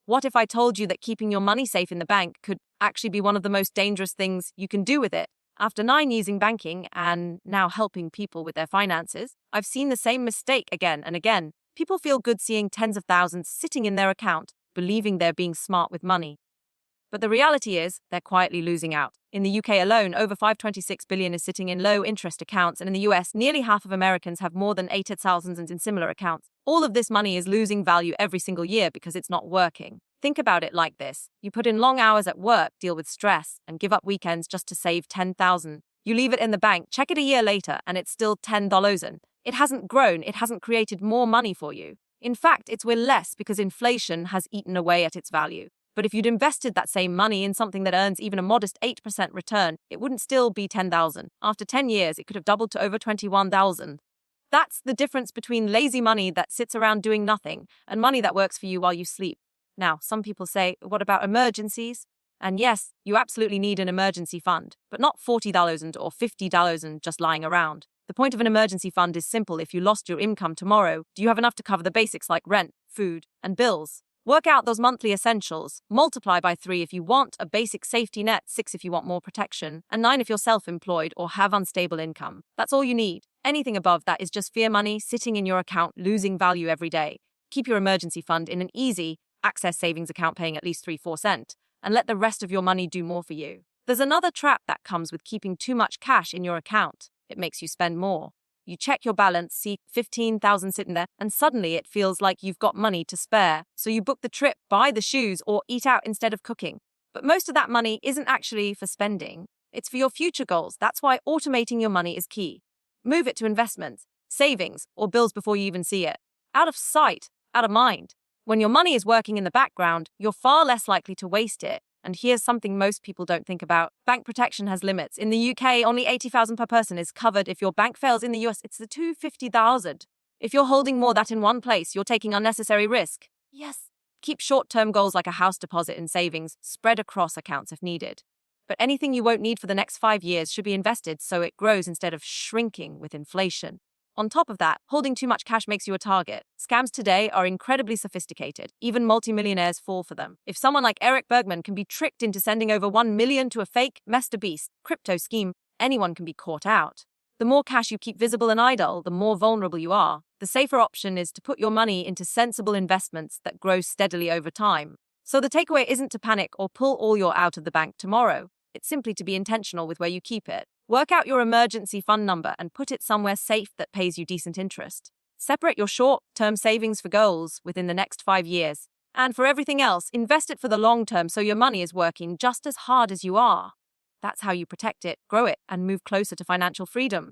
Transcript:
What if I told you that keeping your money safe in the bank could actually be one of the most dangerous things you can do with it? After 9 years in banking and now helping people with their finances, I've seen the same mistake again and again. People feel good seeing tens of thousands sitting in their account, believing they're being smart with money. But the reality is, they're quietly losing out. In the UK alone, over $526 billion is sitting in low-interest accounts, and in the US, nearly half of Americans have more than 8,000 in similar accounts. All of this money is losing value every single year because it's not working. Think about it like this. You put in long hours at work, deal with stress, and give up weekends just to save $10,000. You leave it in the bank, check it a year later, and it's still $10,000. It hasn't grown, it hasn't created more money for you. In fact, it's worth less because inflation has eaten away at its value. But if you'd invested that same money in something that earns even a modest 8% return, it wouldn't still be $10,000. After 10 years, it could have doubled to over $21,000. That's the difference between lazy money that sits around doing nothing and money that works for you while you sleep. Now, some people say, what about emergencies? And yes, you absolutely need an emergency fund, but not $40,000 or $50,000 just lying around. The point of an emergency fund is simple. If you lost your income tomorrow, do you have enough to cover the basics like rent, food, and bills? Work out those monthly essentials, multiply by 3 if you want a basic safety net, 6 if you want more protection, and 9 if you're self-employed or have unstable income. That's all you need. Anything above that is just fear money sitting in your account, losing value every day. Keep your emergency fund in an easy access savings account paying at least 3-4%, and let the rest of your money do more for you. There's another trap that comes with keeping too much cash in your account. It makes you spend more. You check your balance, see 15,000 sitting there, and suddenly it feels like you've got money to spare. So you book the trip, buy the shoes, or eat out instead of cooking. But most of that money isn't actually for spending. It's for your future goals. That's why automating your money is key. Move it to investments, savings, or bills before you even see it. Out of sight, out of mind. When your money is working in the background, you're far less likely to waste it. And here's something most people don't think about. Bank protection has limits. In the UK, only $80,000 per person is covered. If your bank fails in the US, it's the $250,000. If you're holding more that in one place, you're taking unnecessary risk. Yes. Keep short-term goals like a house deposit in savings, spread across accounts if needed. But anything you won't need for the next 5 years should be invested so it grows instead of shrinking with inflation. On top of that, holding too much cash makes you a target. Scams today are incredibly sophisticated. Even multimillionaires fall for them. If someone like Eric Bergman can be tricked into sending over $1 million to a fake Mr. Beast crypto scheme, anyone can be caught out. The more cash you keep visible and idle, the more vulnerable you are. The safer option is to put your money into sensible investments that grow steadily over time. So the takeaway isn't to panic or pull all your out of the bank tomorrow. It's simply to be intentional with where you keep it. Work out your emergency fund number and put it somewhere safe that pays you decent interest. Separate your short-term savings for goals within the next 5 years. And for everything else, invest it for the long term so your money is working just as hard as you are. That's how you protect it, grow it, and move closer to financial freedom.